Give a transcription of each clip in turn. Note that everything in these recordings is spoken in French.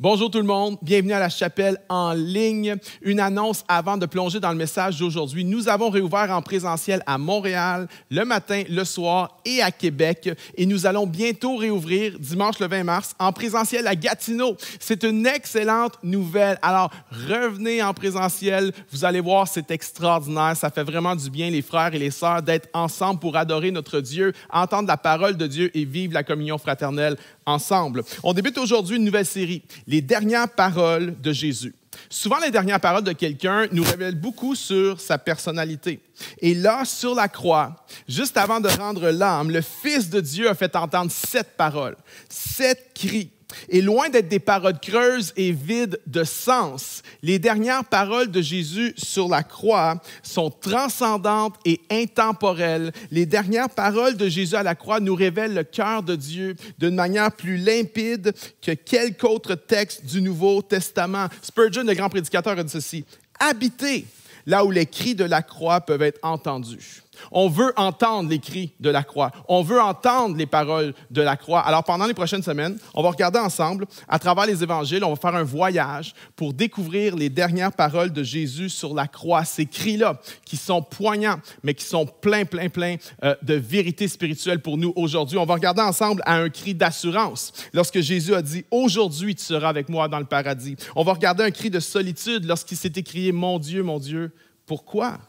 Bonjour tout le monde, bienvenue à la chapelle en ligne. Une annonce avant de plonger dans le message d'aujourd'hui. Nous avons réouvert en présentiel à Montréal, le matin, le soir et à Québec. Et nous allons bientôt réouvrir, dimanche le 20 mars, en présentiel à Gatineau. C'est une excellente nouvelle. Alors, revenez en présentiel. Vous allez voir, c'est extraordinaire. Ça fait vraiment du bien, les frères et les sœurs, d'être ensemble pour adorer notre Dieu, entendre la parole de Dieu et vivre la communion fraternelle ensemble. On débute aujourd'hui une nouvelle série, les dernières paroles de Jésus. Souvent, les dernières paroles de quelqu'un nous révèlent beaucoup sur sa personnalité. Et là, sur la croix, juste avant de rendre l'âme, le Fils de Dieu a fait entendre 7 paroles, 7 cris. Et loin d'être des paroles creuses et vides de sens, les dernières paroles de Jésus sur la croix sont transcendantes et intemporelles. Les dernières paroles de Jésus à la croix nous révèlent le cœur de Dieu d'une manière plus limpide que quelque autre texte du Nouveau Testament. Spurgeon, le grand prédicateur, a dit ceci: « Habitez là où les cris de la croix peuvent être entendus. » On veut entendre les cris de la croix. On veut entendre les paroles de la croix. Alors, pendant les prochaines semaines, on va regarder ensemble, à travers les évangiles, on va faire un voyage pour découvrir les dernières paroles de Jésus sur la croix. Ces cris-là, qui sont poignants, mais qui sont pleins de vérité spirituelle pour nous aujourd'hui. On va regarder ensemble à un cri d'assurance, lorsque Jésus a dit « Aujourd'hui, tu seras avec moi dans le paradis ». On va regarder un cri de solitude lorsqu'il s'est écrié « Mon Dieu, pourquoi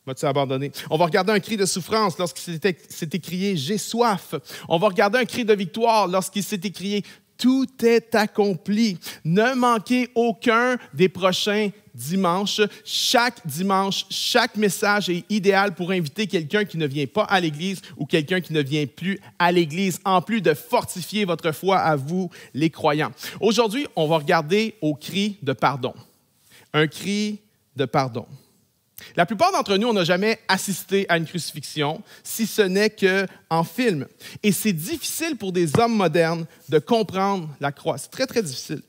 m'as-tu abandonné? » On va regarder un cri de souffrance lorsqu'il s'est écrié « J'ai soif ». On va regarder un cri de victoire lorsqu'il s'est écrié « Tout est accompli ». Ne manquez aucun des prochains dimanches. Chaque dimanche, chaque message est idéal pour inviter quelqu'un qui ne vient pas à l'Église ou quelqu'un qui ne vient plus à l'Église, en plus de fortifier votre foi à vous, les croyants. Aujourd'hui, on va regarder au cri de pardon. Un cri de pardon. La plupart d'entre nous, on n'a jamais assisté à une crucifixion, si ce n'est qu'en film. Et c'est difficile pour des hommes modernes de comprendre la croix. C'est très difficile.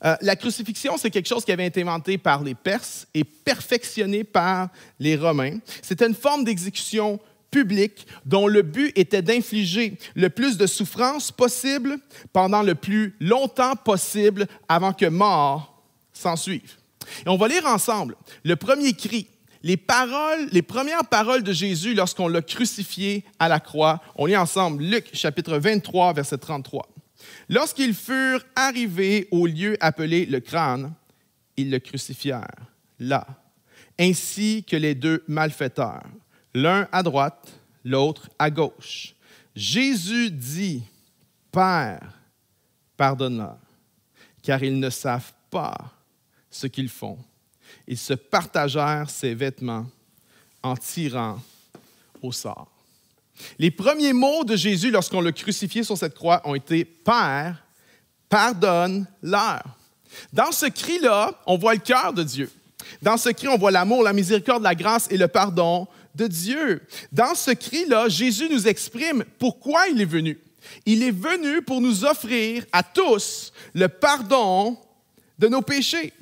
La crucifixion, c'est quelque chose qui avait été inventé par les Perses et perfectionné par les Romains. C'était une forme d'exécution publique dont le but était d'infliger le plus de souffrance possible pendant le plus longtemps possible avant que mort s'ensuive. Et on va lire ensemble le premier cri. Les premières paroles de Jésus lorsqu'on l'a crucifié à la croix. On lit ensemble Luc, chapitre 23, verset 33. « Lorsqu'ils furent arrivés au lieu appelé le crâne, ils le crucifièrent là, ainsi que les 2 malfaiteurs, l'un à droite, l'autre à gauche. Jésus dit, « Père, pardonne-leur, car ils ne savent pas ce qu'ils font. » Ils se partagèrent ses vêtements en tirant au sort. Les premiers mots de Jésus lorsqu'on l'a crucifié sur cette croix ont été « Père, pardonne-leur ». Dans ce cri-là, on voit le cœur de Dieu. Dans ce cri, on voit l'amour, la miséricorde, la grâce et le pardon de Dieu. Dans ce cri-là, Jésus nous exprime pourquoi il est venu. Il est venu pour nous offrir à tous le pardon de nos péchés.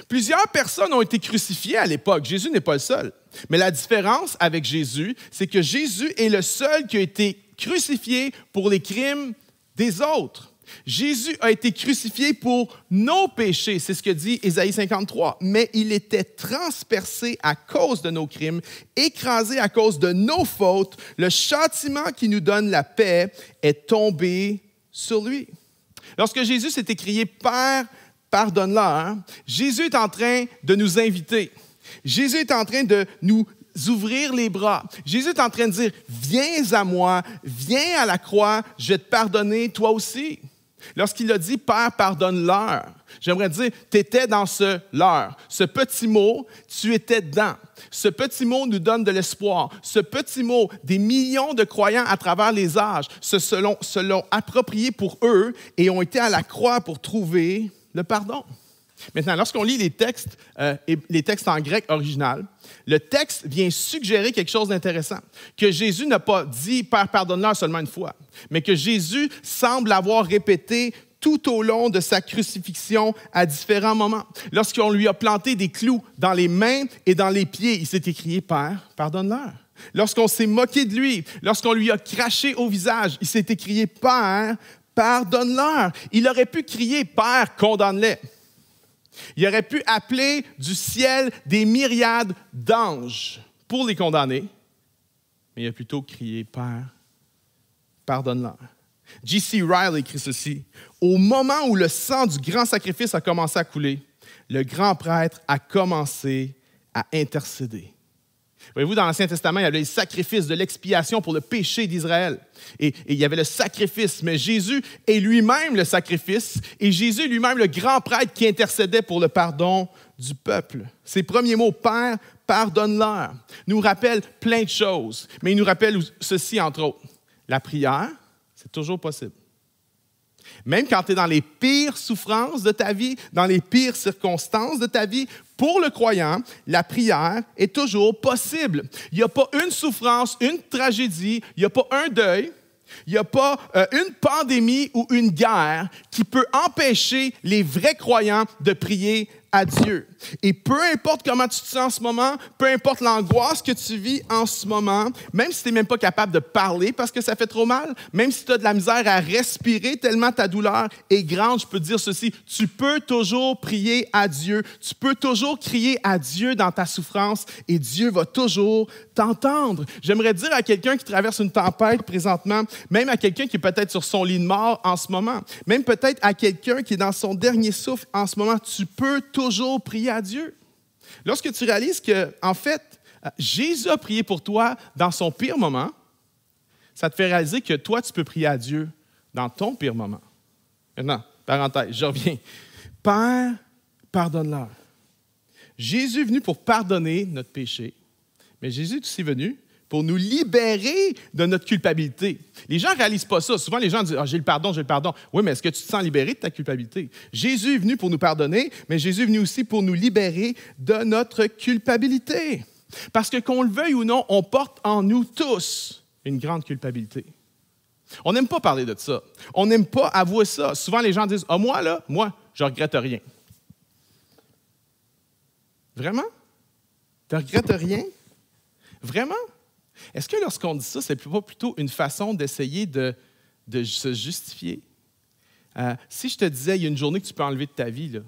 Plusieurs personnes ont été crucifiées à l'époque. Jésus n'est pas le seul. Mais la différence avec Jésus, c'est que Jésus est le seul qui a été crucifié pour les crimes des autres. Jésus a été crucifié pour nos péchés, c'est ce que dit Ésaïe 53. Mais il était transpercé à cause de nos crimes, écrasé à cause de nos fautes. Le châtiment qui nous donne la paix est tombé sur lui. Lorsque Jésus s'est écrié « Père, pardonne-leur », Jésus est en train de nous inviter. Jésus est en train de nous ouvrir les bras. Jésus est en train de dire « Viens à moi, viens à la croix, je vais te pardonner toi aussi ». Lorsqu'il a dit « Père, pardonne-leur », j'aimerais dire « Tu étais dans ce « leur ». Ce petit mot, tu étais dedans. Ce petit mot nous donne de l'espoir. Ce petit mot, des millions de croyants à travers les âges se l'ont approprié pour eux et ont été à la croix pour trouver le pardon. Maintenant, lorsqu'on lit les textes en grec original, le texte vient suggérer quelque chose d'intéressant, que Jésus n'a pas dit « Père, pardonne-leur » seulement une fois, mais que Jésus semble avoir répété tout au long de sa crucifixion à différents moments. Lorsqu'on lui a planté des clous dans les mains et dans les pieds, il s'est écrié « Père, pardonne-leur ». Lorsqu'on s'est moqué de lui, lorsqu'on lui a craché au visage, il s'est écrié « Père, pardonne-leur. Il aurait pu crier, Père, condamne-les. Il aurait pu appeler du ciel des myriades d'anges pour les condamner, mais il a plutôt crié, Père, pardonne-leur. J.C. Ryle écrit ceci. Au moment où le sang du grand sacrifice a commencé à couler, le grand prêtre a commencé à intercéder. Voyez-vous, dans l'Ancien Testament, il y avait les sacrifices de l'expiation pour le péché d'Israël. Et il y avait le sacrifice, mais Jésus est lui-même le sacrifice et Jésus est lui-même le grand prêtre qui intercédait pour le pardon du peuple. Ses premiers mots, Père, pardonne-leur, nous rappellent plein de choses, mais il nous rappelle ceci, entre autres. La prière, c'est toujours possible. Même quand tu es dans les pires souffrances de ta vie, dans les pires circonstances de ta vie, pour le croyant, la prière est toujours possible. Il n'y a pas une souffrance, une tragédie, il n'y a pas un deuil, il n'y a pas une pandémie ou une guerre qui peut empêcher les vrais croyants de prier à Dieu. Et peu importe comment tu te sens en ce moment, peu importe l'angoisse que tu vis en ce moment, même si tu n'es même pas capable de parler parce que ça fait trop mal, même si tu as de la misère à respirer tellement ta douleur est grande, je peux te dire ceci, tu peux toujours prier à Dieu, tu peux toujours crier à Dieu dans ta souffrance et Dieu va toujours t'entendre. J'aimerais dire à quelqu'un qui traverse une tempête présentement, même à quelqu'un qui est peut-être sur son lit de mort en ce moment, même peut-être à quelqu'un qui est dans son dernier souffle en ce moment, tu peux toujours prier à Dieu. Lorsque tu réalises que, en fait, Jésus a prié pour toi dans son pire moment, ça te fait réaliser que toi, tu peux prier à Dieu dans ton pire moment. Maintenant, parenthèse, je reviens. Père, pardonne-leur. Jésus est venu pour pardonner notre péché, mais Jésus est aussi venu pour nous libérer de notre culpabilité. Les gens ne réalisent pas ça. Souvent, les gens disent « Ah, j'ai le pardon, j'ai le pardon. » Oui, mais est-ce que tu te sens libéré de ta culpabilité? Jésus est venu pour nous pardonner, mais Jésus est venu aussi pour nous libérer de notre culpabilité. Parce que qu'on le veuille ou non, on porte en nous tous une grande culpabilité. On n'aime pas parler de ça. On n'aime pas avouer ça. Souvent, les gens disent « Ah, moi, je ne regrette rien. » Vraiment? Tu ne regrettes rien? Vraiment? Est-ce que lorsqu'on dit ça, ce n'est pas plutôt une façon d'essayer de se justifier? Si je te disais, il y a une journée que tu peux enlever de ta vie, là, tu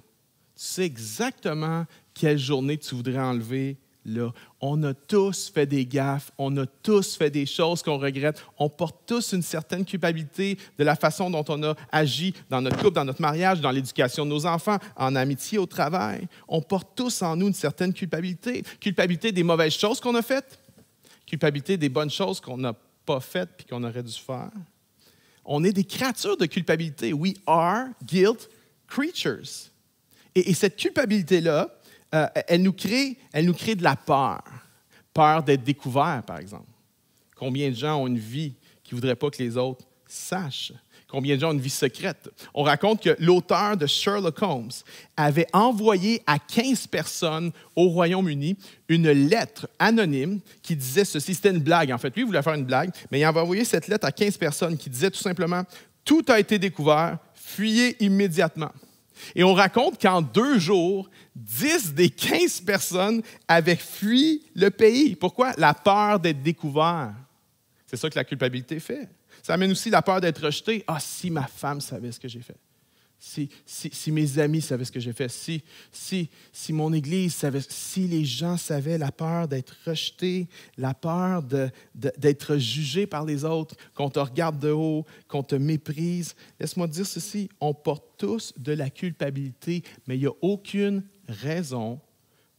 sais exactement quelle journée tu voudrais enlever là. On a tous fait des gaffes, on a tous fait des choses qu'on regrette. On porte tous une certaine culpabilité de la façon dont on a agi dans notre couple, dans notre mariage, dans l'éducation de nos enfants, en amitié, au travail. On porte tous en nous une certaine culpabilité. Culpabilité des mauvaises choses qu'on a faites. Culpabilité des bonnes choses qu'on n'a pas faites puis qu'on aurait dû faire. On est des créatures de culpabilité. We are guilt creatures. Et cette culpabilité-là, elle nous crée de la peur. Peur d'être découvert, par exemple. Combien de gens ont une vie qui ne voudraient pas que les autres sachent? Combien de gens ont une vie secrète? On raconte que l'auteur de Sherlock Holmes avait envoyé à 15 personnes au Royaume-Uni une lettre anonyme qui disait ceci. C'était une blague, en fait. Lui, il voulait faire une blague, mais il avait envoyé cette lettre à 15 personnes qui disait tout simplement « Tout a été découvert, fuyez immédiatement ». Et on raconte qu'en 2 jours, 10 des 15 personnes avaient fui le pays. Pourquoi? La peur d'être découvert. C'est ça que la culpabilité fait. Ça amène aussi la peur d'être rejeté. Ah, si ma femme savait ce que j'ai fait. Si mes amis savaient ce que j'ai fait. Si mon Église savait. Si les gens savaient, la peur d'être rejeté, la peur d'être jugé par les autres, qu'on te regarde de haut, qu'on te méprise. Laisse-moi te dire ceci, on porte tous de la culpabilité, mais il n'y a aucune raison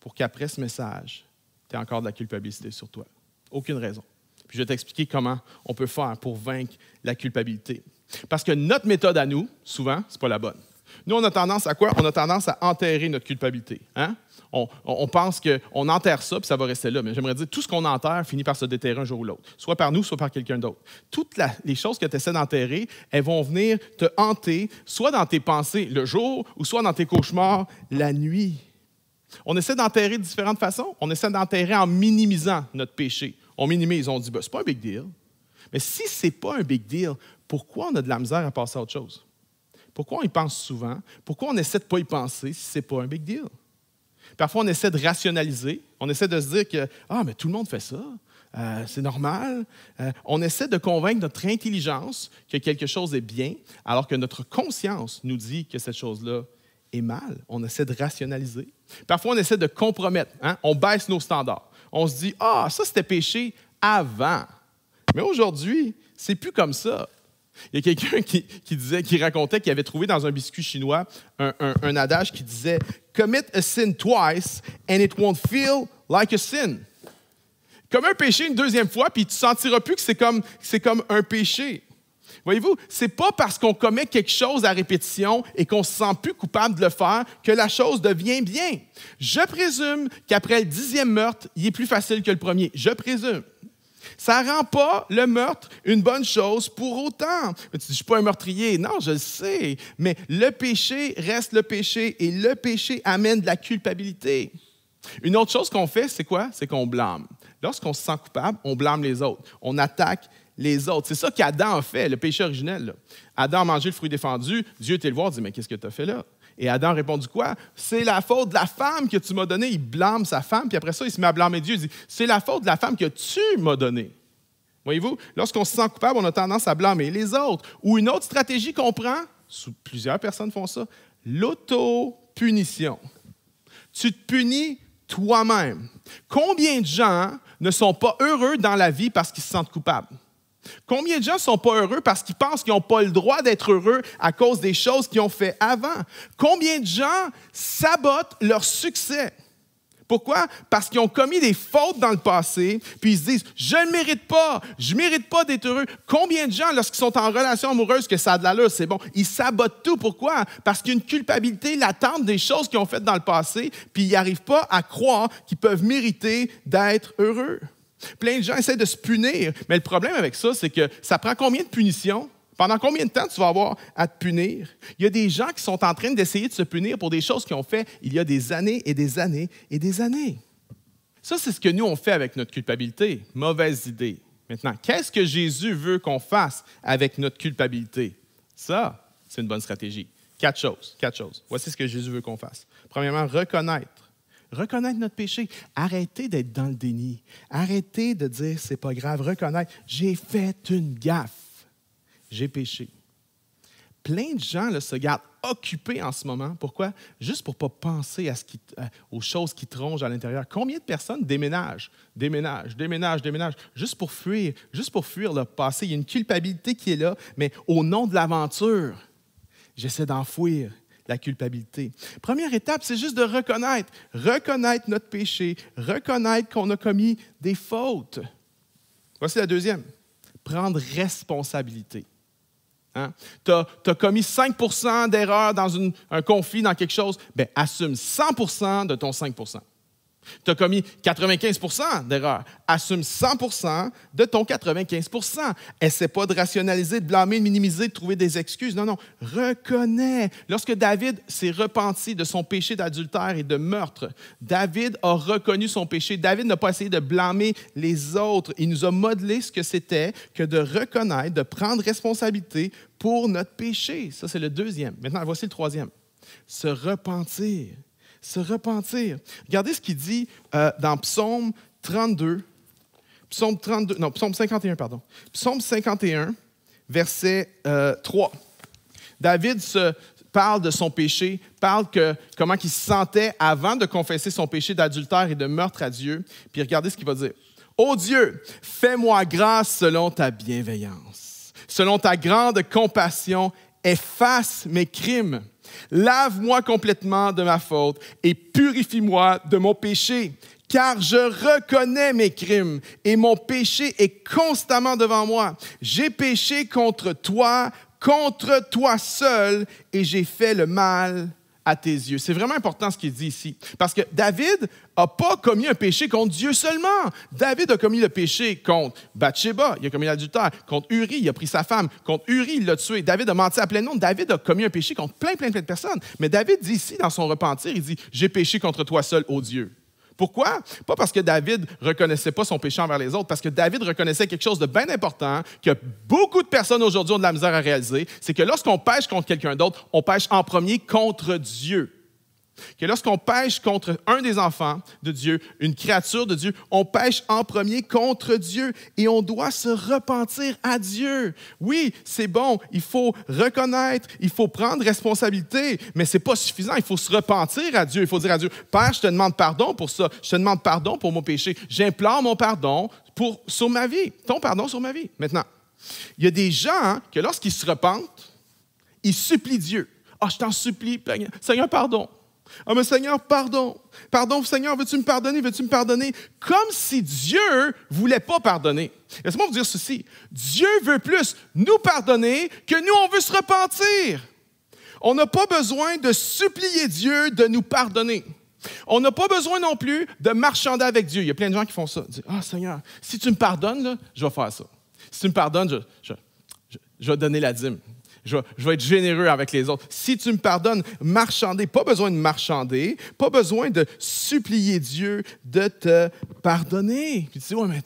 pour qu'après ce message, tu aies encore de la culpabilité sur toi. Aucune raison. Puis je vais t'expliquer comment on peut faire pour vaincre la culpabilité. Parce que notre méthode à nous, souvent, ce n'est pas la bonne. Nous, on a tendance à quoi? On a tendance à enterrer notre culpabilité. Hein? On pense qu'on enterre ça, puis ça va rester là. Mais j'aimerais dire, tout ce qu'on enterre finit par se déterrer un jour ou l'autre. Soit par nous, soit par quelqu'un d'autre. Toutes les choses que tu essaies d'enterrer, elles vont venir te hanter, soit dans tes pensées le jour, ou soit dans tes cauchemars la nuit. On essaie d'enterrer de différentes façons. On essaie d'enterrer en minimisant notre péché. On minimise, on dit, c'est pas un big deal. Mais si ce n'est pas un big deal, pourquoi on a de la misère à passer à autre chose? Pourquoi on y pense souvent? Pourquoi on essaie de ne pas y penser si ce n'est pas un big deal? Parfois, on essaie de rationaliser. On essaie de se dire que « Ah, mais tout le monde fait ça. c'est normal. On essaie de convaincre notre intelligence que quelque chose est bien, alors que notre conscience nous dit que cette chose-là est mal. On essaie de rationaliser. Parfois, on essaie de compromettre. Hein? On baisse nos standards. On se dit, ah, ça, c'était péché avant. Mais aujourd'hui, c'est plus comme ça. Il y a quelqu'un qui racontait qu'il avait trouvé dans un biscuit chinois un adage qui disait « Commit a sin twice and it won't feel like a sin ». Comme un péché une deuxième fois, puis tu ne sentiras plus que c'est comme un péché. Voyez-vous, ce n'est pas parce qu'on commet quelque chose à répétition et qu'on ne se sent plus coupable de le faire que la chose devient bien. Je présume qu'après le 10e meurtre, il est plus facile que le premier. Je présume. Ça ne rend pas le meurtre une bonne chose pour autant. Tu dis, je ne suis pas un meurtrier. Non, je le sais. Mais le péché reste le péché et le péché amène de la culpabilité. Une autre chose qu'on fait, c'est quoi? C'est qu'on blâme. Lorsqu'on se sent coupable, on blâme les autres. On attaque les autres. C'est ça qu'Adam a fait, le péché originel. Là. Adam a mangé le fruit défendu. Dieu était le voir et dit, mais qu'est-ce que tu as fait là? Et Adam a répondu quoi? C'est la faute de la femme que tu m'as donnée. Il blâme sa femme, puis après ça, il se met à blâmer Dieu. Il dit, c'est la faute de la femme que tu m'as donnée. Voyez-vous, lorsqu'on se sent coupable, on a tendance à blâmer les autres. Ou une autre stratégie qu'on prend, plusieurs personnes font ça, l'auto-punition. Tu te punis toi-même. Combien de gens ne sont pas heureux dans la vie parce qu'ils se sentent coupables? Combien de gens ne sont pas heureux parce qu'ils pensent qu'ils n'ont pas le droit d'être heureux à cause des choses qu'ils ont fait avant? Combien de gens sabotent leur succès? Pourquoi? Parce qu'ils ont commis des fautes dans le passé, puis ils se disent « Je ne mérite pas, je ne mérite pas d'être heureux. » Combien de gens, lorsqu'ils sont en relation amoureuse, que ça a de l'allure, c'est bon, ils sabotent tout. Pourquoi? Parce qu'il y a une culpabilité latente des choses qu'ils ont faites dans le passé, puis ils n'arrivent pas à croire qu'ils peuvent mériter d'être heureux. Plein de gens essaient de se punir, mais le problème avec ça, c'est que ça prend combien de punitions? Pendant combien de temps tu vas avoir à te punir? Il y a des gens qui sont en train d'essayer de se punir pour des choses qu'ils ont fait il y a des années et des années et des années. Ça, c'est ce que nous, on fait avec notre culpabilité. Mauvaise idée. Maintenant, qu'est-ce que Jésus veut qu'on fasse avec notre culpabilité? Ça, c'est une bonne stratégie. Quatre choses. Voici ce que Jésus veut qu'on fasse. Premièrement, reconnaître notre péché. Arrêtez d'être dans le déni. Arrêtez de dire, c'est pas grave. Reconnaître, j'ai fait une gaffe. J'ai péché. Plein de gens là, se gardent occupés en ce moment. Pourquoi? Juste pour ne pas penser aux choses qui trongent à l'intérieur. Combien de personnes déménagent, juste pour fuir le passé? Il y a une culpabilité qui est là, mais au nom de l'aventure, j'essaie d'enfouir la culpabilité. Première étape, c'est juste de reconnaître notre péché, reconnaître qu'on a commis des fautes. Voici la deuxième, prendre responsabilité. Hein? Tu as commis 5 % d'erreurs dans un conflit, dans quelque chose, bien, assume 100 % de ton 5 %. Tu as commis 95 % d'erreurs, assume 100 % de ton 95 %. Essaie pas de rationaliser, de blâmer, de minimiser, de trouver des excuses. Non, reconnais. Lorsque David s'est repenti de son péché d'adultère et de meurtre, David a reconnu son péché. David n'a pas essayé de blâmer les autres. Il nous a modelé ce que c'était que de reconnaître, de prendre responsabilité pour notre péché. Ça, c'est le deuxième. Maintenant, voici le troisième. Se repentir. Se repentir. Regardez ce qu'il dit dans Psaume 51, pardon. Psaume 51, verset 3. David parle de son péché, parle comment il se sentait avant de confesser son péché d'adultère et de meurtre à Dieu. Puis regardez ce qu'il va dire. « Ô Dieu, fais-moi grâce selon ta bienveillance. Selon ta grande compassion, efface mes crimes. Lave-moi complètement de ma faute et purifie-moi de mon péché, car je reconnais mes crimes et mon péché est constamment devant moi. J'ai péché contre toi seul, et j'ai fait le mal à tes yeux. » C'est vraiment important ce qu'il dit ici, parce que David n'a pas commis un péché contre Dieu seulement. David a commis le péché contre Bathsheba, il a commis l'adultère, contre Uri, il a pris sa femme, contre Uri, il l'a tué. David a menti à plein de monde. David a commis un péché contre plein de personnes. Mais David dit ici, dans son repentir, il dit « J'ai péché contre toi seul, ô Dieu. » Pourquoi? Pas parce que David ne reconnaissait pas son péché envers les autres, parce que David reconnaissait quelque chose de bien important que beaucoup de personnes aujourd'hui ont de la misère à réaliser, c'est que lorsqu'on pêche contre quelqu'un d'autre, on pêche en premier contre Dieu. que lorsqu'on pêche contre un des enfants de Dieu, une créature de Dieu, on pêche en premier contre Dieu et on doit se repentir à Dieu. Oui, c'est bon, il faut reconnaître, il faut prendre responsabilité, mais ce n'est pas suffisant, il faut se repentir à Dieu. Il faut dire à Dieu, Père, je te demande pardon pour ça, je te demande pardon pour mon péché, j'implore mon pardon sur ma vie, ton pardon sur ma vie. Maintenant, il y a des gens que lorsqu'ils se repentent, ils supplient Dieu. « Ah, je t'en supplie, Seigneur, pardon. » « Ah, mais Seigneur, pardon. Pardon, Seigneur, veux-tu me pardonner? Veux-tu me pardonner? » Comme si Dieu ne voulait pas pardonner. Laissez-moi vous dire ceci. Dieu veut plus nous pardonner que nous, on veut se repentir. On n'a pas besoin de supplier Dieu de nous pardonner. On n'a pas besoin non plus de marchander avec Dieu. Il y a plein de gens qui font ça. Ils disent, « Ah, Seigneur, si tu me pardonnes, là, je vais faire ça. Si tu me pardonnes, je vais donner la dîme. Je vais être généreux avec les autres. Si tu me pardonnes, marchander, pas besoin de marchander, pas besoin de supplier Dieu de te pardonner. Puis tu dis, ouais, mais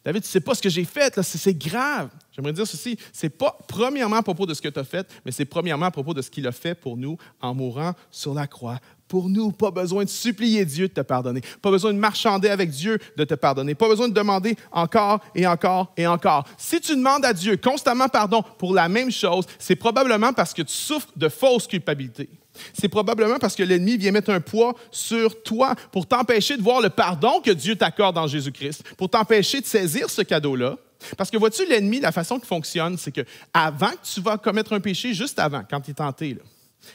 David, tu ne sais pas ce que j'ai fait, là, c'est grave. J'aimerais dire ceci, ce n'est pas premièrement à propos de ce que tu as fait, mais c'est premièrement à propos de ce qu'il a fait pour nous en mourant sur la croix. Pour nous, pas besoin de supplier Dieu de te pardonner. Pas besoin de marchander avec Dieu de te pardonner. Pas besoin de demander encore et encore et encore. Si tu demandes à Dieu constamment pardon pour la même chose, c'est probablement parce que tu souffres de fausse culpabilité. C'est probablement parce que l'ennemi vient mettre un poids sur toi pour t'empêcher de voir le pardon que Dieu t'accorde en Jésus-Christ, pour t'empêcher de saisir ce cadeau-là. Parce que vois-tu, l'ennemi, la façon qu'il fonctionne, c'est qu'avant que tu vas commettre un péché, juste avant, quand tu es tenté, là,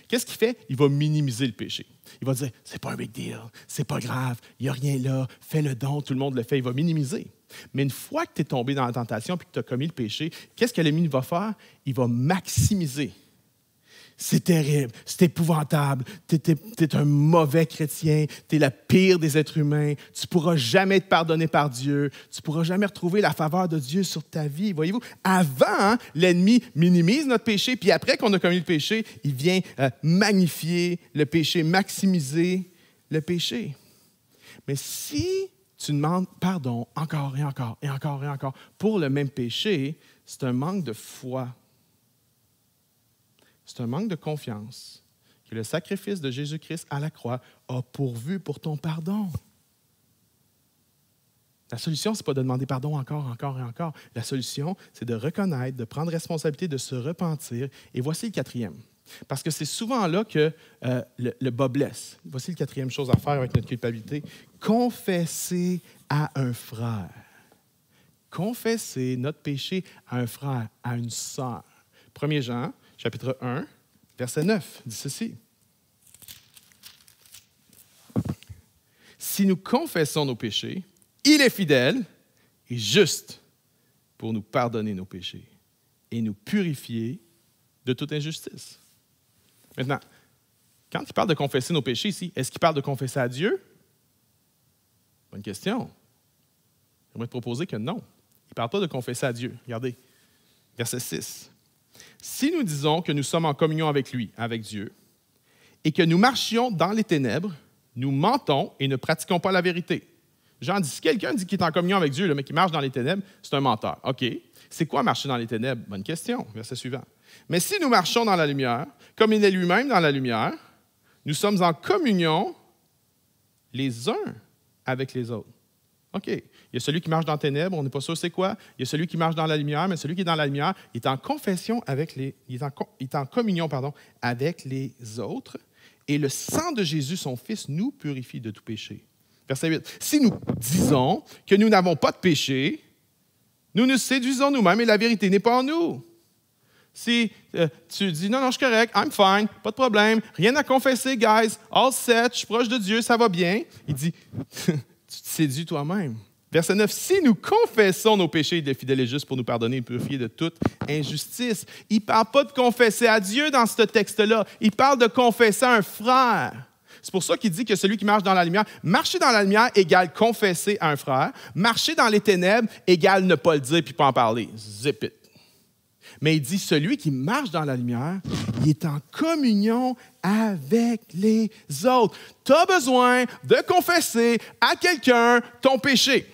qu'est-ce qu'il fait? Il va minimiser le péché. Il va dire, c'est pas un big deal, c'est pas grave, il n'y a rien là, fais le don, tout le monde le fait. Il va minimiser. Mais une fois que tu es tombé dans la tentation et que tu as commis le péché, qu'est-ce que l'ennemi va faire? Il va maximiser. C'est terrible, c'est épouvantable, tu es un mauvais chrétien, tu es le pire des êtres humains, tu ne pourras jamais être pardonné par Dieu, tu ne pourras jamais retrouver la faveur de Dieu sur ta vie. Voyez-vous, avant, l'ennemi minimise notre péché, puis après qu'on a commis le péché, il vient magnifier le péché, maximiser le péché. Mais si tu demandes pardon encore et encore et encore et encore pour le même péché, c'est un manque de foi. C'est un manque de confiance que le sacrifice de Jésus-Christ à la croix a pourvu pour ton pardon. La solution, ce n'est pas de demander pardon encore, encore et encore. La solution, c'est de reconnaître, de prendre responsabilité, de se repentir. Et voici le quatrième. Parce que c'est souvent là que le bas blesse. Voici la quatrième chose à faire avec notre culpabilité. Confesser à un frère. Confesser notre péché à un frère, à une sœur. 1 Jean, chapitre 1, verset 9, dit ceci. Si nous confessons nos péchés, il est fidèle et juste pour nous pardonner nos péchés et nous purifier de toute injustice. Maintenant, quand il parle de confesser nos péchés ici, est-ce qu'il parle de confesser à Dieu? Bonne question. J'aimerais te proposer que non. Il ne parle pas de confesser à Dieu. Regardez, verset 6. Si nous disons que nous sommes en communion avec lui, avec Dieu, et que nous marchions dans les ténèbres, nous mentons et ne pratiquons pas la vérité. Jean dit, si quelqu'un dit qu'il est en communion avec Dieu, mais qu'il marche dans les ténèbres, c'est un menteur. OK. C'est quoi marcher dans les ténèbres? Bonne question. Verset suivant. Mais si nous marchons dans la lumière, comme il est lui-même dans la lumière, nous sommes en communion les uns avec les autres. OK. Il y a celui qui marche dans les ténèbres, on n'est pas sûr c'est quoi. Il y a celui qui marche dans la lumière, mais celui qui est dans la lumière, il est en confession avec il est en communion, avec les autres. Et le sang de Jésus, son Fils, nous purifie de tout péché. Verset 8. Si nous disons que nous n'avons pas de péché, nous nous séduisons nous-mêmes et la vérité n'est pas en nous. Si tu dis non, je suis correct, I'm fine, pas de problème, rien à confesser, guys, all set, je suis proche de Dieu, ça va bien. Il dit, tu te séduis toi-même. Verset 9, si nous confessons nos péchés, il est fidèle et juste pour nous pardonner et purifier de toute injustice. Il ne parle pas de confesser à Dieu dans ce texte-là, il parle de confesser à un frère. C'est pour ça qu'il dit que celui qui marche dans la lumière, marcher dans la lumière égale confesser à un frère, marcher dans les ténèbres égale ne pas le dire puis pas en parler. Zip it. Mais il dit, celui qui marche dans la lumière, il est en communion avec les autres. Tu as besoin de confesser à quelqu'un ton péché.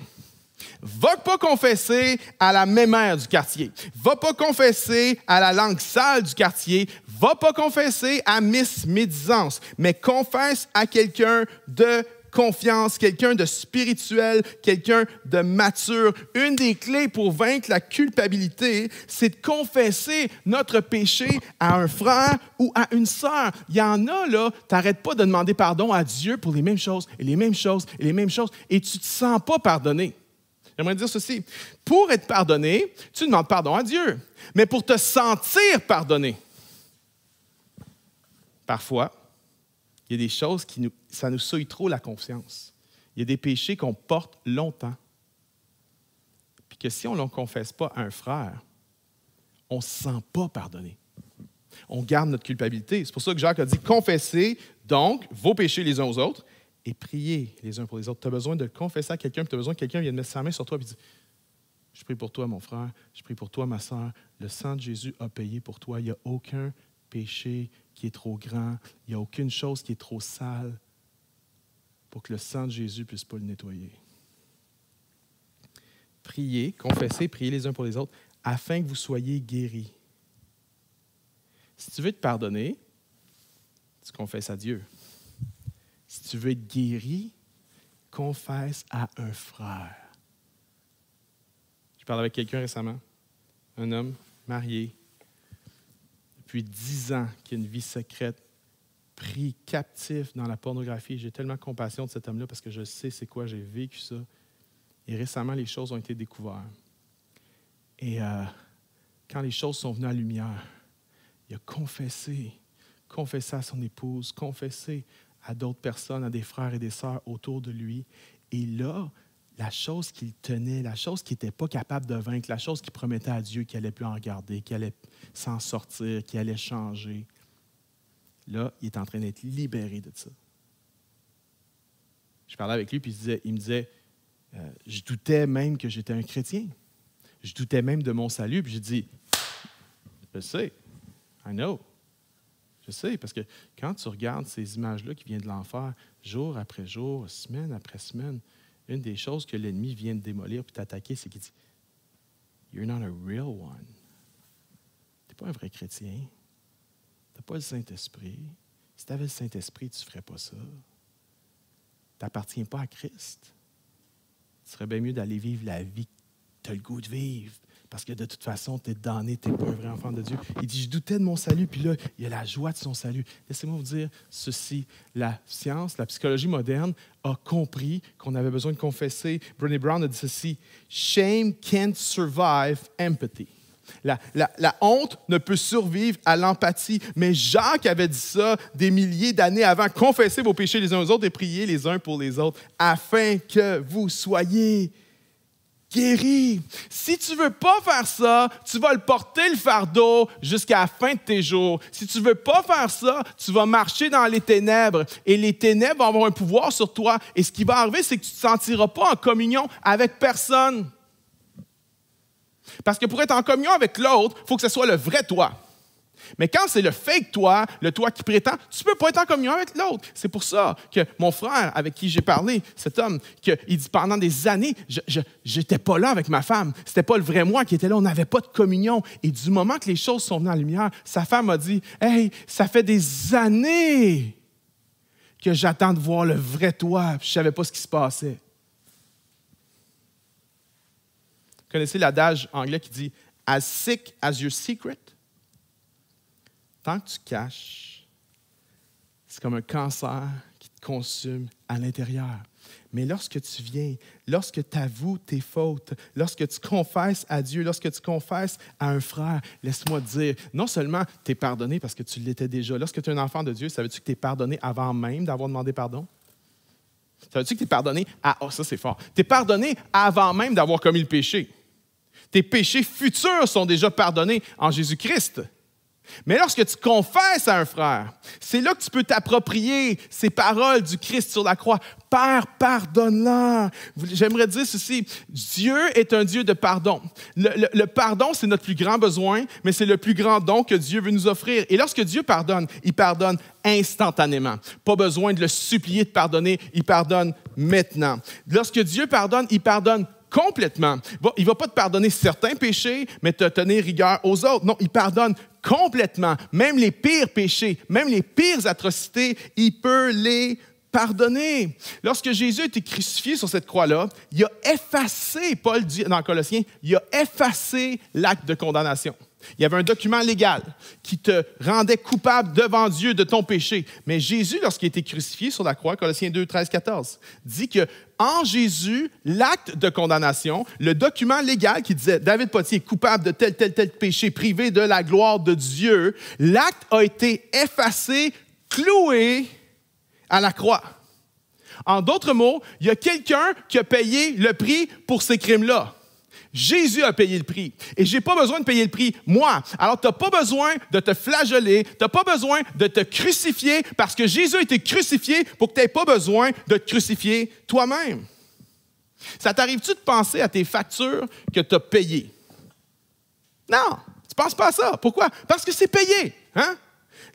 Va pas confesser à la mémère du quartier. Va pas confesser à la langue sale du quartier. Va pas confesser à Miss Médisance, mais confesse à quelqu'un de confiance, quelqu'un de spirituel, quelqu'un de mature. Une des clés pour vaincre la culpabilité, c'est de confesser notre péché à un frère ou à une sœur. Il y en a, là, tu n'arrêtes pas de demander pardon à Dieu pour les mêmes choses, et les mêmes choses, et les mêmes choses, et tu ne te sens pas pardonné. J'aimerais dire ceci. Pour être pardonné, tu demandes pardon à Dieu, mais pour te sentir pardonné, parfois, il y a des choses ça nous souille trop la confiance. Il y a des péchés qu'on porte longtemps. Puis que si on ne le confesse pas à un frère, on ne se sent pas pardonné. On garde notre culpabilité. C'est pour ça que Jacques a dit, confessez donc vos péchés les uns aux autres et priez les uns pour les autres. Tu as besoin de le confesser à quelqu'un, puis tu as besoin que quelqu'un vienne mettre sa main sur toi et dire, je prie pour toi, mon frère, je prie pour toi, ma sœur. Le sang de Jésus a payé pour toi. Il n'y a aucun péché qui est trop grand. Il n'y a aucune chose qui est trop sale pour que le sang de Jésus ne puisse pas le nettoyer. Priez, confessez, priez les uns pour les autres, afin que vous soyez guéris. Si tu veux te pardonner, tu confesses à Dieu. Si tu veux être guéri, confesse à un frère. Je parlais avec quelqu'un récemment, un homme marié, depuis 10 ans, qui a une vie secrète, pris captif dans la pornographie. J'ai tellement compassion de cet homme-là parce que je sais c'est quoi, j'ai vécu ça. Et récemment, les choses ont été découvertes. Et quand les choses sont venues à la lumière, il a confessé à son épouse, confessé à d'autres personnes, à des frères et des sœurs autour de lui. Et là, la chose qu'il tenait, la chose qu'il n'était pas capable de vaincre, la chose qu'il promettait à Dieu qu'il allait plus en regarder, qu'il allait s'en sortir, qu'il allait changer, là, il est en train d'être libéré de ça. Je parlais avec lui, puis il me disait, je doutais même que j'étais un chrétien. Je doutais même de mon salut, puis j'ai dit, je sais, I know. Je sais, parce que quand tu regardes ces images-là qui viennent de l'enfer, jour après jour, semaine après semaine, une des choses que l'ennemi vient de démolir puis t'attaquer, c'est qu'il dit « You're not a real one. » Tu n'es pas un vrai chrétien. Tu n'as pas le Saint-Esprit. Si tu avais le Saint-Esprit, tu ne ferais pas ça. Tu n'appartiens pas à Christ. Ce serait bien mieux d'aller vivre la vie que tu as le goût de vivre. Parce que de toute façon, tu es damné, tu n'es pas un vrai enfant de Dieu. Il dit, je doutais de mon salut, puis là, il y a la joie de son salut. Laissez-moi vous dire ceci. La science, la psychologie moderne a compris qu'on avait besoin de confesser. Brené Brown a dit ceci, « Shame can't survive empathy ». La honte ne peut survivre à l'empathie. Mais Jacques avait dit ça des milliers d'années avant. Confessez vos péchés les uns aux autres et priez les uns pour les autres, afin que vous soyez guéri. Si tu ne veux pas faire ça, tu vas le porter le fardeau jusqu'à la fin de tes jours. Si tu ne veux pas faire ça, tu vas marcher dans les ténèbres et les ténèbres vont avoir un pouvoir sur toi. Et ce qui va arriver, c'est que tu ne te sentiras pas en communion avec personne. Parce que pour être en communion avec l'autre, il faut que ce soit le vrai toi. Mais quand c'est le fake toi, le toi qui prétend, tu ne peux pas être en communion avec l'autre. C'est pour ça que mon frère, avec qui j'ai parlé, cet homme, il dit pendant des années, je n'étais pas là avec ma femme. Ce n'était pas le vrai moi qui était là. On n'avait pas de communion. Et du moment que les choses sont venues en lumière, sa femme a dit, « Hey, ça fait des années que j'attends de voir le vrai toi. » Je ne savais pas ce qui se passait. Vous connaissez l'adage anglais qui dit « As sick as your secret ». Tant que tu caches, c'est comme un cancer qui te consume à l'intérieur. Mais lorsque tu viens, lorsque tu avoues tes fautes, lorsque tu confesses à Dieu, lorsque tu confesses à un frère, laisse-moi te dire, non seulement tu es pardonné parce que tu l'étais déjà. Lorsque tu es un enfant de Dieu, savais-tu que tu es pardonné avant même d'avoir demandé pardon? Savais-tu que tu es pardonné ça c'est fort. Tu es pardonné avant même d'avoir commis le péché. Tes péchés futurs sont déjà pardonnés en Jésus-Christ. Mais lorsque tu confesses à un frère, c'est là que tu peux t'approprier ces paroles du Christ sur la croix. Père, pardonne-leur. J'aimerais dire ceci, Dieu est un Dieu de pardon. Le pardon, c'est notre plus grand besoin, mais c'est le plus grand don que Dieu veut nous offrir. Et lorsque Dieu pardonne, il pardonne instantanément. Pas besoin de le supplier de pardonner, il pardonne maintenant. Lorsque Dieu pardonne, il pardonne complètement. Il ne va pas te pardonner certains péchés, mais te tenir rigueur aux autres. Non, il pardonne complètement. Même les pires péchés, même les pires atrocités, il peut les pardonner. Lorsque Jésus a été crucifié sur cette croix-là, il a effacé, Paul dit dans Colossiens, il a effacé l'acte de condamnation. Il y avait un document légal qui te rendait coupable devant Dieu de ton péché. Mais Jésus, lorsqu'il a été crucifié sur la croix, Colossiens 2, 13, 14, dit qu'en Jésus, l'acte de condamnation, le document légal qui disait David Potier est coupable de tel péché, privé de la gloire de Dieu, l'acte a été effacé, cloué à la croix. En d'autres mots, il y a quelqu'un qui a payé le prix pour ces crimes-là. Jésus a payé le prix. Et je n'ai pas besoin de payer le prix, moi. Alors, tu n'as pas besoin de te flageller, tu n'as pas besoin de te crucifier parce que Jésus a été crucifié pour que tu n'aies pas besoin de te crucifier toi-même. Ça t'arrive-tu de penser à tes factures que tu as payées? Non, tu ne penses pas à ça. Pourquoi? Parce que c'est payé. Hein?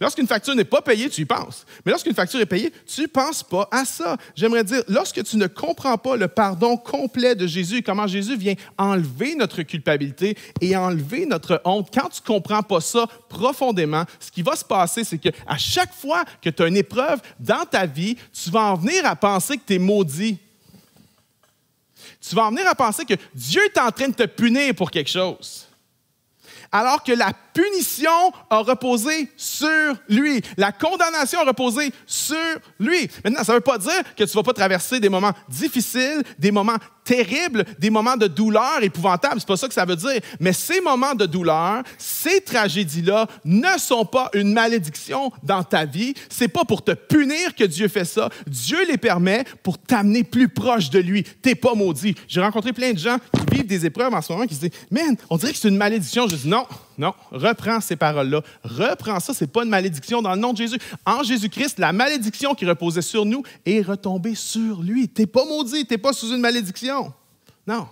Lorsqu'une facture n'est pas payée, tu y penses. Mais lorsqu'une facture est payée, tu ne penses pas à ça. J'aimerais dire, lorsque tu ne comprends pas le pardon complet de Jésus, comment Jésus vient enlever notre culpabilité et enlever notre honte, quand tu ne comprends pas ça profondément, ce qui va se passer, c'est qu'à chaque fois que tu as une épreuve dans ta vie, tu vas en venir à penser que tu es maudit. Tu vas en venir à penser que Dieu est en train de te punir pour quelque chose. Alors que la punition a reposé sur lui. La condamnation a reposé sur lui. Maintenant, ça ne veut pas dire que tu ne vas pas traverser des moments difficiles, des moments terribles, des moments de douleur épouvantables. Ce n'est pas ça que ça veut dire. Mais ces moments de douleur, ces tragédies-là ne sont pas une malédiction dans ta vie. Ce n'est pas pour te punir que Dieu fait ça. Dieu les permet pour t'amener plus proche de lui. Tu n'es pas maudit. J'ai rencontré plein de gens qui vivent des épreuves en ce moment qui se disent « Man, on dirait que c'est une malédiction. » Je dis « Non, reprends ces paroles-là. Reprends ça, ce n'est pas une malédiction dans le nom de Jésus. En Jésus-Christ, la malédiction qui reposait sur nous est retombée sur lui. Tu n'es pas maudit, tu n'es pas sous une malédiction. Non,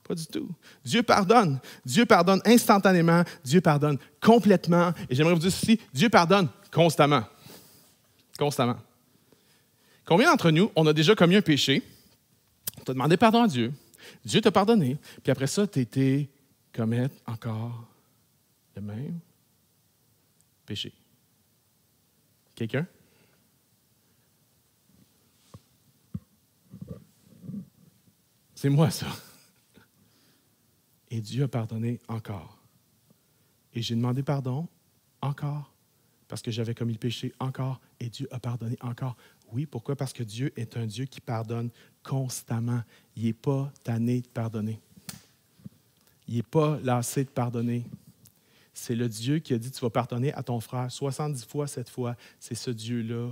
pas du tout. Dieu pardonne. Dieu pardonne instantanément. Dieu pardonne complètement. Et j'aimerais vous dire ceci, Dieu pardonne constamment. Constamment. Combien d'entre nous, on a déjà commis un péché, tu as demandé pardon à Dieu, Dieu t'a pardonné, puis après ça, tu as été commettre encore le même péché. Quelqu'un? C'est moi, ça. Et Dieu a pardonné encore. Et j'ai demandé pardon encore, parce que j'avais commis le péché encore, et Dieu a pardonné encore. Oui, pourquoi? Parce que Dieu est un Dieu qui pardonne constamment. Il n'est pas tanné de pardonner. Il n'est pas lassé de pardonner. C'est le Dieu qui a dit, tu vas pardonner à ton frère 70 fois, 7 fois. C'est ce Dieu-là.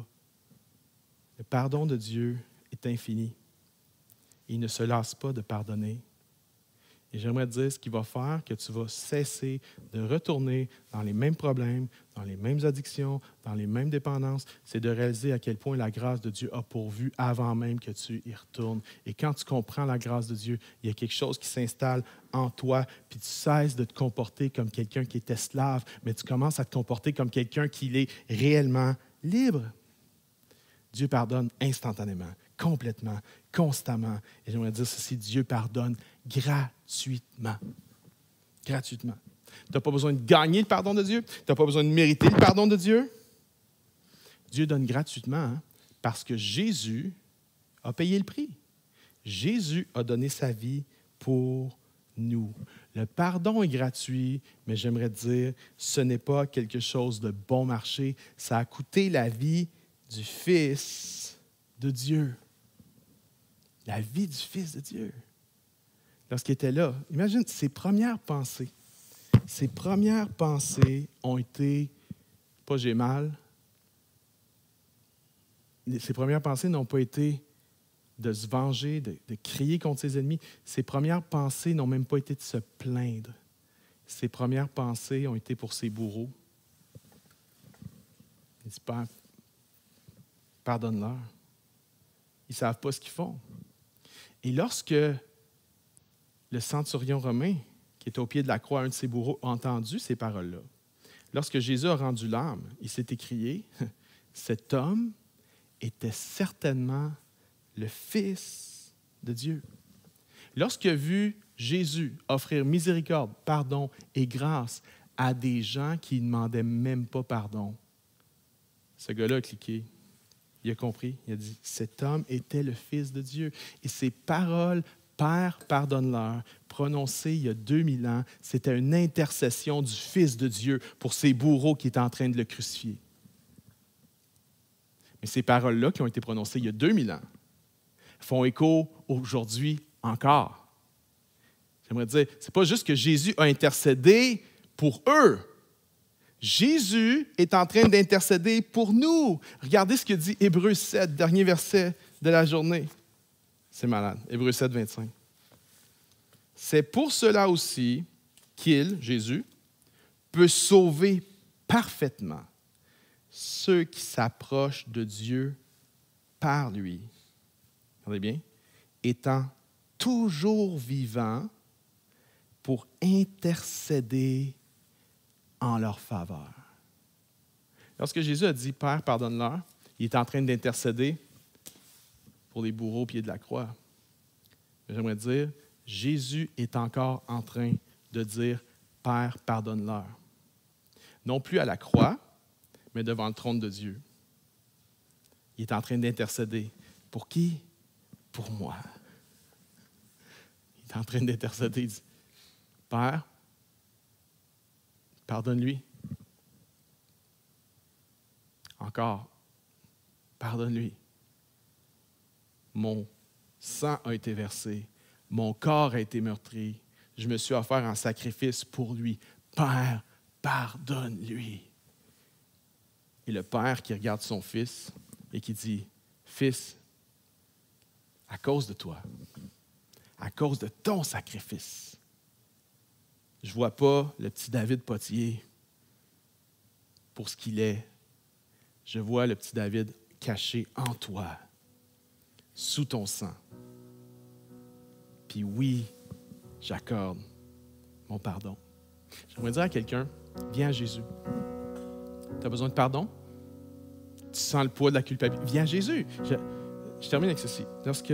Le pardon de Dieu est infini. Il ne se lasse pas de pardonner. Et j'aimerais te dire ce qui va faire que tu vas cesser de retourner dans les mêmes problèmes, dans les mêmes addictions, dans les mêmes dépendances, c'est de réaliser à quel point la grâce de Dieu a pourvu avant même que tu y retournes. Et quand tu comprends la grâce de Dieu, il y a quelque chose qui s'installe en toi, puis tu cesses de te comporter comme quelqu'un qui est esclave, mais tu commences à te comporter comme quelqu'un qui est réellement libre. Dieu pardonne instantanément, complètement, constamment. Et j'aimerais dire ceci, Dieu pardonne gratuitement. Gratuitement. Tu n'as pas besoin de gagner le pardon de Dieu. Tu n'as pas besoin de mériter le pardon de Dieu. Dieu donne gratuitement parce que Jésus a payé le prix. Jésus a donné sa vie pour nous. Le pardon est gratuit, mais j'aimerais dire, ce n'est pas quelque chose de bon marché. Ça a coûté la vie du Fils de Dieu. La vie du Fils de Dieu. Lorsqu'il était là, imagine ses premières pensées. Ses premières pensées ont été, pas j'ai mal, ses premières pensées n'ont pas été de se venger, de crier contre ses ennemis. Ses premières pensées n'ont même pas été de se plaindre. Ses premières pensées ont été pour ses bourreaux. Il dit, Père, pardonne-leur. Ils ne savent pas ce qu'ils font. Et lorsque le centurion romain, qui était au pied de la croix, un de ses bourreaux, a entendu ces paroles-là, lorsque Jésus a rendu l'âme, il s'est écrié, cet homme était certainement le Fils de Dieu. Lorsqu'il a vu Jésus offrir miséricorde, pardon et grâce à des gens qui ne demandaient même pas pardon, ce gars-là a cliqué. Il a compris. Il a dit, cet homme était le Fils de Dieu. Et ces paroles, Père, pardonne-leur, prononcées il y a 2000 ans, c'était une intercession du Fils de Dieu pour ces bourreaux qui étaient en train de le crucifier. Mais ces paroles-là qui ont été prononcées il y a 2000 ans font écho aujourd'hui encore. J'aimerais dire, ce n'est pas juste que Jésus a intercédé pour eux. Jésus est en train d'intercéder pour nous. Regardez ce que dit Hébreux 7, dernier verset de la journée. C'est malade. Hébreux 7, 25. C'est pour cela aussi qu'il, Jésus, peut sauver parfaitement ceux qui s'approchent de Dieu par lui. Regardez bien. Étant toujours vivant pour intercéder en leur faveur. Lorsque Jésus a dit « Père, pardonne-leur », il est en train d'intercéder pour les bourreaux au pied de la croix. J'aimerais dire, Jésus est encore en train de dire « Père, pardonne-leur ». Non plus à la croix, mais devant le trône de Dieu. Il est en train d'intercéder. Pour qui? Pour moi. Il est en train d'intercéder. Il dit « Père, pardonne-lui. Encore, pardonne-lui. Mon sang a été versé, mon corps a été meurtri, je me suis offert en sacrifice pour lui. Père, pardonne-lui. » Et le père qui regarde son fils et qui dit, « Fils, à cause de toi, à cause de ton sacrifice, je ne vois pas le petit David Potier pour ce qu'il est. Je vois le petit David caché en toi, sous ton sang. Puis oui, j'accorde mon pardon. » J'aimerais dire à quelqu'un, viens à Jésus. Tu as besoin de pardon? Tu sens le poids de la culpabilité? Viens à Jésus. Je termine avec ceci. Lorsque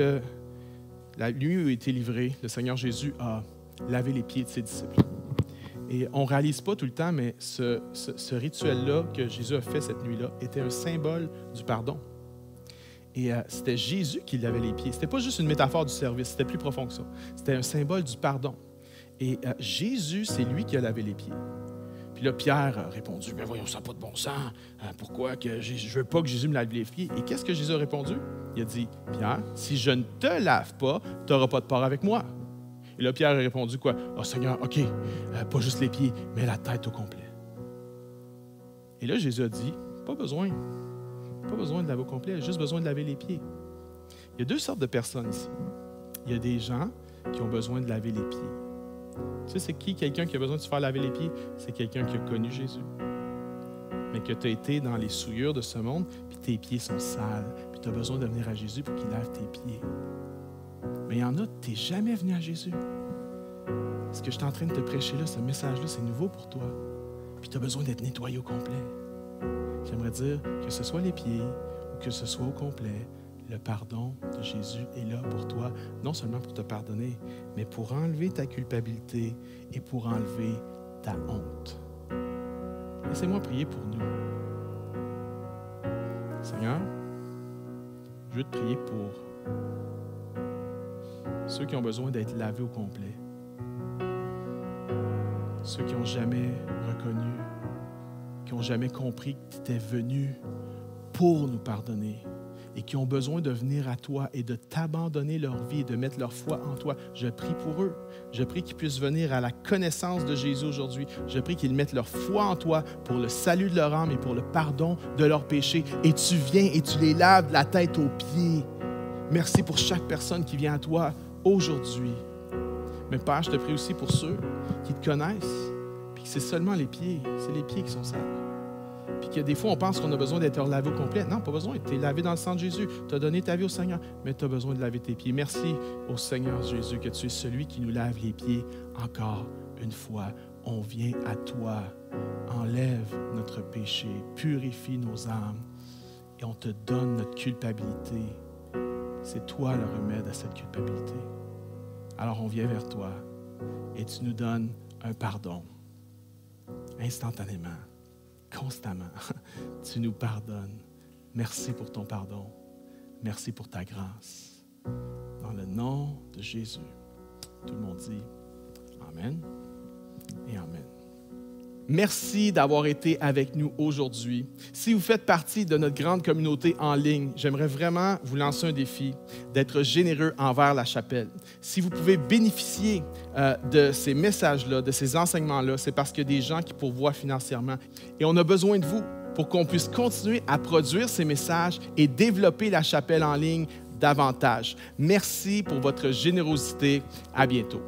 la nuit a été livrée, le Seigneur Jésus a lavé les pieds de ses disciples. Et on ne réalise pas tout le temps, mais ce rituel-là que Jésus a fait cette nuit-là était un symbole du pardon. Et c'était Jésus qui lavait les pieds. Ce n'était pas juste une métaphore du service, c'était plus profond que ça. C'était un symbole du pardon. Et Jésus, c'est lui qui a lavé les pieds. Puis là, Pierre a répondu, « Mais voyons, ça n'a pas de bon sens. Pourquoi que je ne veux pas que Jésus me lave les pieds? » Et qu'est-ce que Jésus a répondu? Il a dit, « Pierre, si je ne te lave pas, tu n'auras pas de part avec moi. » Et là, Pierre a répondu quoi? « Oh Seigneur, OK, pas juste les pieds, mais la tête au complet. » Et là, Jésus a dit, « Pas besoin. Pas besoin de laver au complet, juste besoin de laver les pieds. » Il y a deux sortes de personnes ici. Il y a des gens qui ont besoin de laver les pieds. Tu sais, c'est qui quelqu'un qui a besoin de se faire laver les pieds? C'est quelqu'un qui a connu Jésus. Mais que tu as été dans les souillures de ce monde, puis tes pieds sont sales, puis tu as besoin de venir à Jésus pour qu'il lave tes pieds. Mais il y en a, tu n'es jamais venu à Jésus. Ce que je suis en train de te prêcher là, ce message-là, c'est nouveau pour toi. Puis tu as besoin d'être nettoyé au complet. J'aimerais dire que ce soit les pieds ou que ce soit au complet, le pardon de Jésus est là pour toi, non seulement pour te pardonner, mais pour enlever ta culpabilité et pour enlever ta honte. Laissez-moi prier pour nous. Seigneur, je veux te prier pour ceux qui ont besoin d'être lavés au complet, ceux qui n'ont jamais reconnu, qui n'ont jamais compris que tu étais venu pour nous pardonner et qui ont besoin de venir à toi et de t'abandonner leur vie et de mettre leur foi en toi. Je prie pour eux. Je prie qu'ils puissent venir à la connaissance de Jésus aujourd'hui. Je prie qu'ils mettent leur foi en toi pour le salut de leur âme et pour le pardon de leurs péchés. Et tu viens et tu les laves de la tête aux pieds. Merci pour chaque personne qui vient à toi aujourd'hui. Mais Père, je te prie aussi pour ceux qui te connaissent, puis que c'est seulement les pieds. C'est les pieds qui sont sales. Puis que des fois, on pense qu'on a besoin d'être lavé au complet. Non, pas besoin. Tu es lavé dans le sang de Jésus. Tu as donné ta vie au Seigneur, mais tu as besoin de laver tes pieds. Merci au Seigneur Jésus que tu es celui qui nous lave les pieds encore une fois. On vient à toi. Enlève notre péché, purifie nos âmes et on te donne notre culpabilité. C'est toi le remède à cette culpabilité. Alors on vient vers toi et tu nous donnes un pardon. Instantanément, constamment, tu nous pardonnes. Merci pour ton pardon. Merci pour ta grâce. Dans le nom de Jésus, tout le monde dit Amen et Amen. Merci d'avoir été avec nous aujourd'hui. Si vous faites partie de notre grande communauté en ligne, j'aimerais vraiment vous lancer un défi d'être généreux envers la chapelle. Si vous pouvez bénéficier de ces messages-là, de ces enseignements-là, c'est parce qu'il y a des gens qui pourvoient financièrement. Et on a besoin de vous pour qu'on puisse continuer à produire ces messages et développer la chapelle en ligne davantage. Merci pour votre générosité. À bientôt.